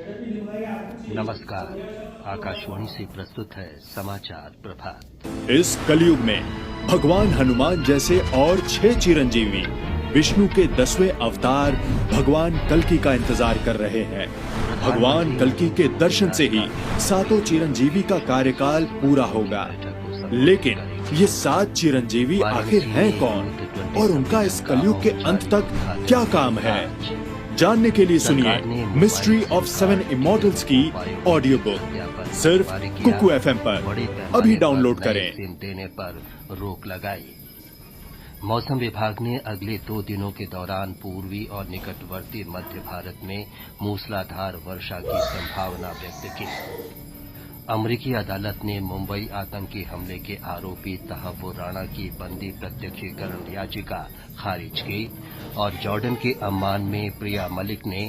नमस्कार। आकाशवाणी से प्रस्तुत है समाचार प्रभात। इस कलयुग में भगवान हनुमान जैसे और 6 चिरंजीवी विष्णु के 10वें अवतार भगवान कल्कि का इंतजार कर रहे हैं। भगवान कल्कि के दर्शन से ही 7 चिरंजीवी का कार्यकाल पूरा होगा। लेकिन ये 7 चिरंजीवी आखिर हैं कौन और उनका इस कलयुग के अंत तक क्या काम है? जानने के लिए सुनिए मिस्ट्री ऑफ 7 इमॉर्टल्स की ऑडियो बुक सिर्फ कुकू FM पर अभी डाउनलोड करें। सिम देने पर रोक लगाई। मौसम विभाग ने अगले 2 दिनों के दौरान पूर्वी और निकटवर्ती मध्य भारत में मूसलाधार वर्षा की संभावना व्यक्त की। अमेरिकी अदालत ने मुंबई आतंकी हमले के आरोपी तहव्वुर राणा की बंदी प्रत्यक्षीकरण याचिका खारिज की और जॉर्डन के अम्मान में प्रिया मलिक ने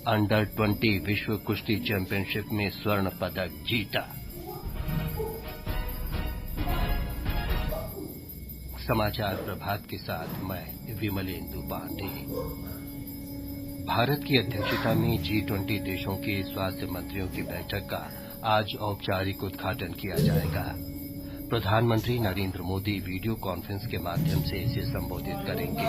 अंडर 20 विश्व कुश्ती चैंपियनशिप में स्वर्ण पदक जीता। समाचार प्रभात के साथ मैं विमलेंदु पांडे। भारत की अध्यक्षता में G20 देशों के स्वास्थ्य मंत्रियों की बैठक का आज औपचारिक उद्घाटन किया जाएगा। प्रधानमंत्री नरेंद्र मोदी वीडियो कॉन्फ्रेंस के माध्यम से इसे संबोधित करेंगे।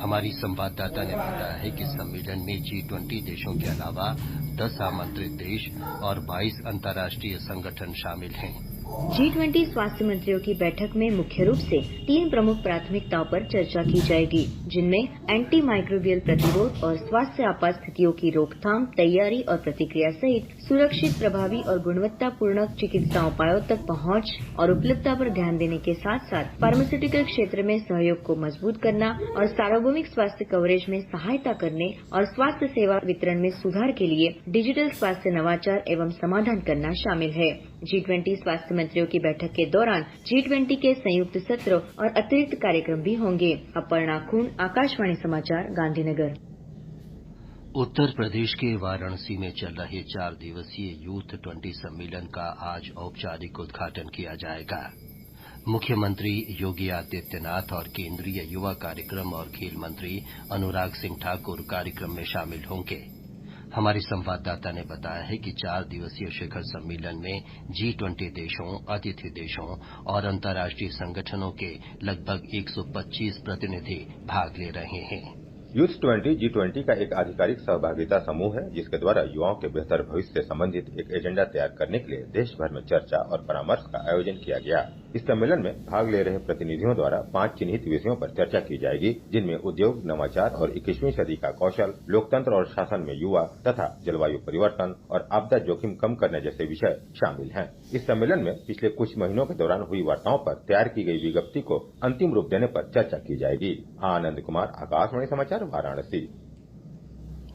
हमारी संवाददाता ने बताया है कि सम्मेलन में G20 देशों के अलावा 10 आमंत्रित देश और 22 अंतर्राष्ट्रीय संगठन शामिल हैं। G20 स्वास्थ्य मंत्रियों की बैठक में मुख्य रूप से 3 प्रमुख प्राथमिकताओं पर चर्चा की जाएगी, जिनमें एंटी माइक्रोबियल प्रतिरोध और स्वास्थ्य आपात स्थितियों की रोकथाम, तैयारी और प्रतिक्रिया सहित सुरक्षित, प्रभावी और गुणवत्तापूर्ण चिकित्सा उपायों तक पहुंच और उपलब्धता पर ध्यान देने के साथ साथ फार्मास्यूटिकल क्षेत्र में सहयोग को मजबूत करना और सार्वभौमिक स्वास्थ्य कवरेज में सहायता करने और स्वास्थ्य सेवा वितरण में सुधार के लिए डिजिटल स्वास्थ्य नवाचार एवं समाधान करना शामिल है। G20 स्वास्थ्य मंत्रियों की बैठक के दौरान G20 के संयुक्त सत्र और अतिरिक्त कार्यक्रम भी होंगे। अपर्णा खून, आकाशवाणी समाचार, गांधीनगर। उत्तर प्रदेश के वाराणसी में चल रहे 4 दिवसीय यूथ 20 सम्मेलन का आज औपचारिक उद्घाटन किया जाएगा। मुख्यमंत्री योगी आदित्यनाथ और केंद्रीय युवा कार्यक्रम और खेल मंत्री अनुराग सिंह ठाकुर कार्यक्रम में शामिल होंगे। हमारे संवाददाता ने बताया है कि 4 दिवसीय शिखर सम्मेलन में G20 देशों, अतिथि देशों और अंतर्राष्ट्रीय संगठनों के लगभग 125 प्रतिनिधि भाग ले रहे हैं। यूथ 20 G20 का एक आधिकारिक सहभागिता समूह है, जिसके द्वारा युवाओं के बेहतर भविष्य से संबंधित एक एजेंडा तैयार करने के लिए देश भर में चर्चा और परामर्श का आयोजन किया गया। इस सम्मेलन में भाग ले रहे प्रतिनिधियों द्वारा 5 चिन्हित विषयों पर चर्चा की जाएगी, जिनमें उद्योग, नवाचार और 21वीं सदी का कौशल, लोकतंत्र और शासन में युवा तथा जलवायु परिवर्तन और आपदा जोखिम कम करने जैसे विषय शामिल हैं। इस सम्मेलन में पिछले कुछ महीनों के दौरान हुई वार्ताओं पर तैयार की गई विज्ञप्ति को अंतिम रूप देने पर चर्चा की जाएगी। आनंद कुमार, आकाशवाणी समाचार, वाराणसी।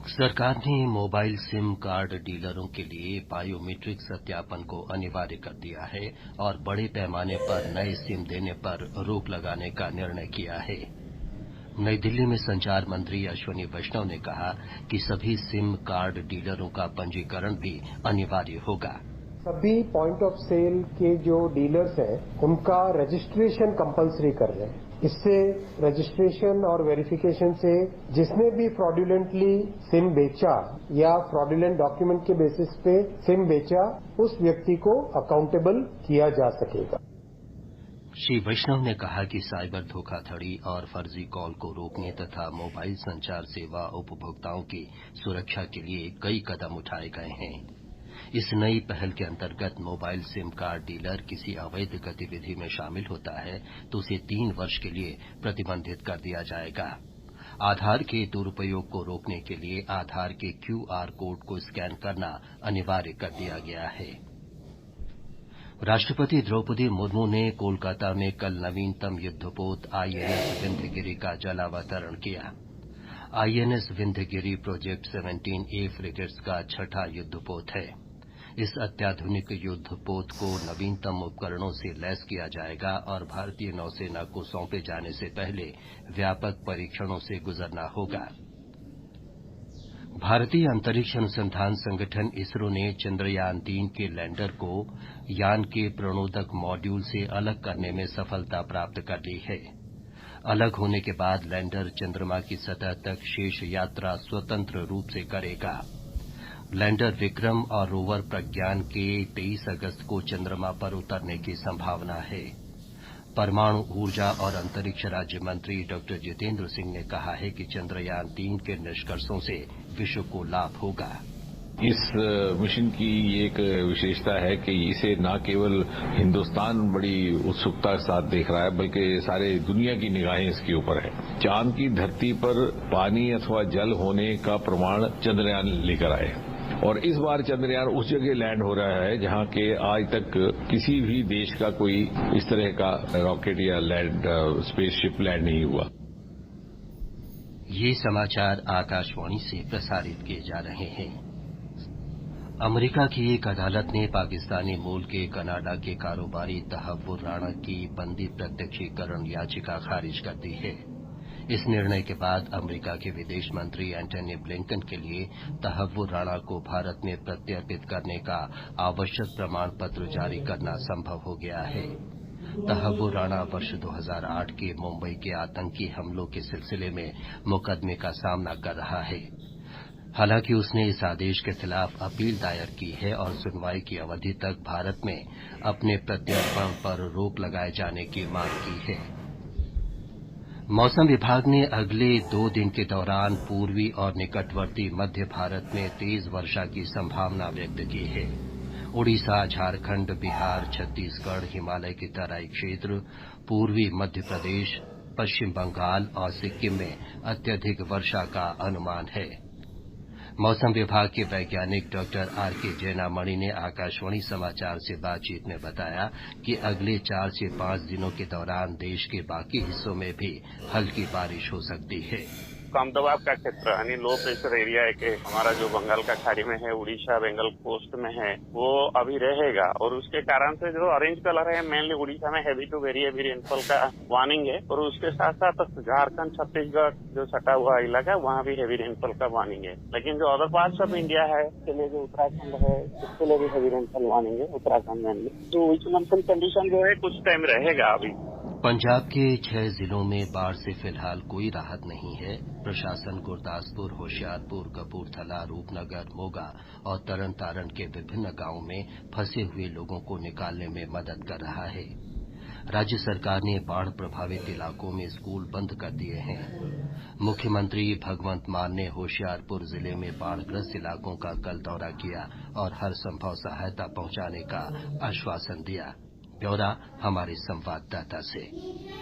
सरकार ने मोबाइल सिम कार्ड डीलरों के लिए बायोमीट्रिक सत्यापन को अनिवार्य कर दिया है और बड़े पैमाने पर नए सिम देने पर रोक लगाने का निर्णय किया है। नई दिल्ली में संचार मंत्री अश्विनी वैष्णव ने कहा कि सभी सिम कार्ड डीलरों का पंजीकरण भी अनिवार्य होगा। सभी पॉइंट ऑफ सेल के जो डीलर्स हैं, उनका रजिस्ट्रेशन कंपलसरी कर रहे हैं। इससे रजिस्ट्रेशन और वेरिफिकेशन से जिसने भी फ्रॉडुलेंटली सिम बेचा या फ्रॉडुलेंट डॉक्यूमेंट के बेसिस पे सिम बेचा, उस व्यक्ति को अकाउंटेबल किया जा सकेगा। श्री वैष्णव ने कहा कि साइबर धोखाधड़ी और फर्जी कॉल को रोकने तथा मोबाइल संचार सेवा उपभोक्ताओं की सुरक्षा के लिए कई कदम उठाए गए हैं। इस नई पहल के अंतर्गत मोबाइल सिम कार्ड डीलर किसी अवैध गतिविधि में शामिल होता है तो उसे 3 वर्ष के लिए प्रतिबंधित कर दिया जाएगा। आधार के दुरुपयोग को रोकने के लिए आधार के QR कोड को स्कैन करना अनिवार्य कर दिया गया है। राष्ट्रपति द्रौपदी मुर्मू ने कोलकाता में कल नवीनतम युद्धपोत INS विंध्यगिरि का जलावतरण किया। INS Vindhyagiri project 17A frigates का 6ठा युद्धपोत है। इस अत्याधुनिक युद्धपोत को नवीनतम उपकरणों से लैस किया जाएगा और भारतीय नौसेना को सौंपे जाने से पहले व्यापक परीक्षणों से गुजरना होगा। भारतीय अंतरिक्ष अनुसंधान संगठन इसरो ने चंद्रयान-3 के लैंडर को यान के प्रणोदक मॉड्यूल से अलग करने में सफलता प्राप्त कर ली है। अलग होने के बाद लैंडर चंद्रमा की सतह तक शेष यात्रा स्वतंत्र रूप से करेगा। लैंडर विक्रम और रोवर प्रज्ञान के 23 अगस्त को चंद्रमा पर उतरने की संभावना है। परमाणु ऊर्जा और अंतरिक्ष राज्य मंत्री डॉक्टर जितेंद्र सिंह ने कहा है कि चंद्रयान 3 के निष्कर्षों से विश्व को लाभ होगा। इस मिशन की एक विशेषता है कि इसे न केवल हिंदुस्तान बड़ी उत्सुकता के साथ देख रहा है, बल्कि सारे दुनिया की निगाहें इसके ऊपर है। चांद की धरती पर पानी अथवा जल होने का प्रमाण चंद्रयान लेकर आए और इस बार चंद्रयान उस जगह लैंड हो रहा है जहां के आज तक किसी भी देश का कोई इस तरह का रॉकेट या स्पेसशिप लैंड नहीं हुआ। ये समाचार आकाशवाणी से प्रसारित किए जा रहे हैं। अमेरिका की एक अदालत ने पाकिस्तानी मूल के कनाडा के कारोबारी तहव्वुर राणा की बंदी प्रत्यक्षीकरण याचिका खारिज कर दी है। इस निर्णय के बाद अमेरिका के विदेश मंत्री एंटनी ब्लिंकन के लिए तहव्वुर राणा को भारत में प्रत्यर्पित करने का आवश्यक प्रमाण पत्र जारी करना संभव हो गया है। तहव्वुर राणा वर्ष 2008 के मुंबई के आतंकी हमलों के सिलसिले में मुकदमे का सामना कर रहा है। हालांकि उसने इस आदेश के खिलाफ अपील दायर की है और सुनवाई की अवधि तक भारत में अपने प्रत्यर्पण पर रोक लगाए जाने की मांग की है। मौसम विभाग ने अगले 2 दिन के दौरान पूर्वी और निकटवर्ती मध्य भारत में तेज वर्षा की संभावना व्यक्त की है। उड़ीसा, झारखंड, बिहार, छत्तीसगढ़, हिमालय के तराई क्षेत्र, पूर्वी मध्य प्रदेश, पश्चिम बंगाल और सिक्किम में अत्यधिक वर्षा का अनुमान है। मौसम विभाग के वैज्ञानिक डॉक्टर आर.के. जैनामणि ने आकाशवाणी समाचार से बातचीत में बताया कि अगले 4 से 5 दिनों के दौरान देश के बाकी हिस्सों में भी हल्की बारिश हो सकती है। कम दबाव का क्षेत्र यानी लो प्रेशर एरिया है कि हमारा जो बंगाल का खाड़ी में है, उड़ीसा बेंगल कोस्ट में है, वो अभी रहेगा और उसके कारण से जो ऑरेंज कलर है मेनली उड़ीसा में heavy to very heavy rainfall का वार्निंग है और उसके साथ साथ झारखंड, छत्तीसगढ़ जो सटा हुआ इलाका है वहाँ भी हैवी रेनफॉल का वार्निंग है। लेकिन जो अदर पार्ट्स ऑफ इंडिया है उसके लिए जो उत्तराखंड है उसके लिए भी हैवी रेनफॉल वार्निंग है उत्तराखंड में। तो विच मॉनसून कंडीशन जो है कुछ टाइम रहेगा। अभी पंजाब के 6 जिलों में बाढ़ से फिलहाल कोई राहत नहीं है। प्रशासन गुरदासपुर, होशियारपुर, कपूरथला, रूपनगर, मोगा और तरन तारण के विभिन्न गांवों में फंसे हुए लोगों को निकालने में मदद कर रहा है। राज्य सरकार ने बाढ़ प्रभावित इलाकों में स्कूल बंद कर दिए हैं। मुख्यमंत्री भगवंत मान ने होशियारपुर जिले में बाढ़ग्रस्त इलाकों का कल दौरा किया और हर संभव सहायता पहुंचाने का आश्वासन दिया। ब्यौरा हमारे संवाददाता से।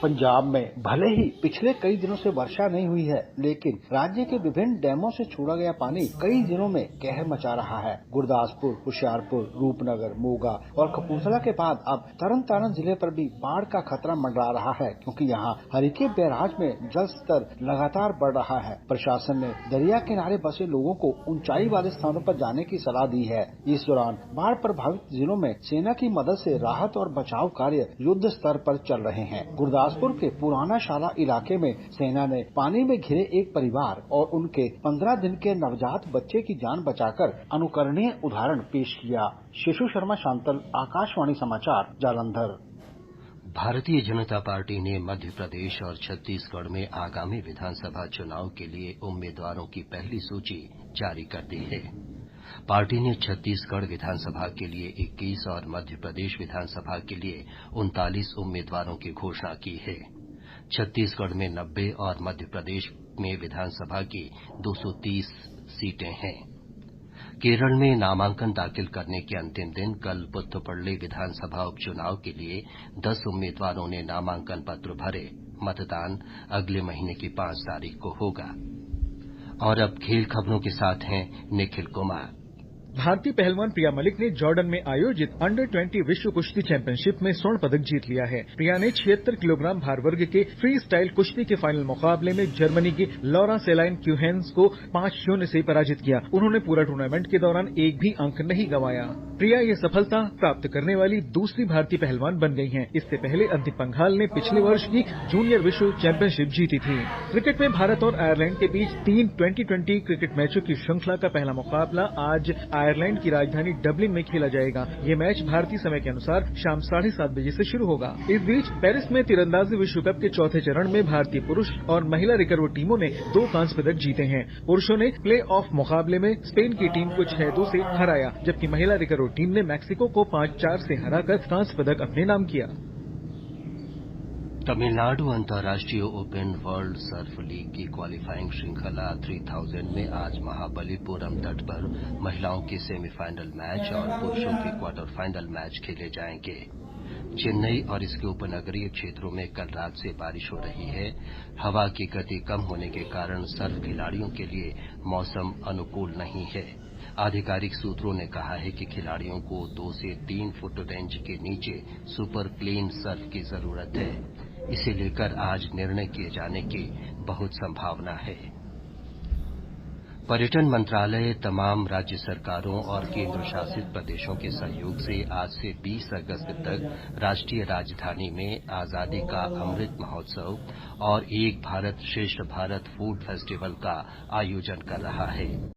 पंजाब में भले ही पिछले कई दिनों से वर्षा नहीं हुई है, लेकिन राज्य के विभिन्न डैमों से छोड़ा गया पानी कई दिनों में कहर मचा रहा है। गुरदासपुर, होशियारपुर, रूपनगर, मोगा और कपूरथला के बाद अब तरन तारण जिले पर भी बाढ़ का खतरा मंडरा रहा है, क्योंकि यहाँ हरिके बैराज में जल स्तर लगातार बढ़ रहा है। प्रशासन ने दरिया किनारे बसे लोगों को ऊंचाई वाले स्थानों पर जाने की सलाह दी है। इस दौरान बाढ़ प्रभावित जिलों में सेना की मदद से राहत और बचाव कार्य युद्ध स्तर पर चल रहे हैं। गुरदासपुर के पुराना शाला इलाके में सेना ने पानी में घिरे एक परिवार और उनके 15 दिन के नवजात बच्चे की जान बचाकर अनुकरणीय उदाहरण पेश किया। शिशु शर्मा शांतल, आकाशवाणी समाचार, जालंधर। भारतीय जनता पार्टी ने मध्य प्रदेश और छत्तीसगढ़ में आगामी विधानसभा चुनाव के लिए उम्मीदवारों की पहली सूची जारी कर दी है। पार्टी ने छत्तीसगढ़ विधानसभा के लिए 21 और मध्य प्रदेश विधानसभा के लिए 39 उम्मीदवारों की घोषणा की है। छत्तीसगढ़ में 90 और मध्य प्रदेश में विधानसभा की 230 सीटें हैं। केरल में नामांकन दाखिल करने के अंतिम दिन कल पुत्तुपल्ली विधानसभा उपचुनाव के लिए 10 उम्मीदवारों ने नामांकन पत्र भरे। मतदान अगले महीने की 5 तारीख को होगा। और अब खेल खबरों के साथ हैं निखिल कुमार। भारतीय पहलवान प्रिया मलिक ने जॉर्डन में आयोजित अंडर 20 विश्व कुश्ती चैंपियनशिप में स्वर्ण पदक जीत लिया है। प्रिया ने 76 किलोग्राम भार वर्ग के फ्री स्टाइल कुश्ती के फाइनल मुकाबले में जर्मनी की लॉरा सेलाइन क्यूहेंस को 5-0 से पराजित किया। उन्होंने पूरा टूर्नामेंट के दौरान एक भी अंक नहीं गंवाया। प्रिया ये सफलता प्राप्त करने वाली दूसरी भारतीय पहलवान बन गई हैं। इससे पहले अंतिम पंघाल ने पिछले वर्ष की जूनियर विश्व चैंपियनशिप जीती थी। क्रिकेट में भारत और आयरलैंड के बीच 3 2020 क्रिकेट मैचों की श्रृंखला का पहला मुकाबला आज आयरलैंड की राजधानी डबलिन में खेला जाएगा। ये मैच भारतीय समय के अनुसार शाम 7:30 बजे से शुरू होगा। इस बीच पेरिस में तीरंदाजी विश्व कप के चौथे चरण में भारतीय पुरुष और महिला रिकर्व टीमों ने 2 कांस्य पदक जीते हैं। पुरुषों ने प्ले ऑफ मुकाबले में स्पेन की टीम को 6-2 से हराया, जबकि महिला रिकर्व टीम ने मैक्सिको को 5-4 से हराकर कांस्य पदक अपने नाम किया। तमिलनाडु अंतर्राष्ट्रीय ओपन वर्ल्ड सर्फ लीग की क्वालिफाइंग श्रृंखला 3000 में आज महाबलीपुरम तट पर महिलाओं के सेमीफाइनल मैच और पुरुषों के क्वार्टर फाइनल मैच खेले जाएंगे। चेन्नई और इसके उपनगरीय क्षेत्रों में कल रात से बारिश हो रही है। हवा की गति कम होने के कारण सर्फ खिलाड़ियों के लिए मौसम अनुकूल नहीं है। आधिकारिक सूत्रों ने कहा है कि खिलाड़ियों को 2 से 3 फुट रेंज के नीचे सुपर क्लीन सर्फ की जरूरत है। इसे लेकर आज निर्णय किए जाने की बहुत संभावना है। पर्यटन मंत्रालय तमाम राज्य सरकारों और केंद्र शासित प्रदेशों के सहयोग से आज से 20 अगस्त तक राष्ट्रीय राजधानी में आजादी का अमृत महोत्सव और एक भारत श्रेष्ठ भारत फूड फेस्टिवल का आयोजन कर रहा है।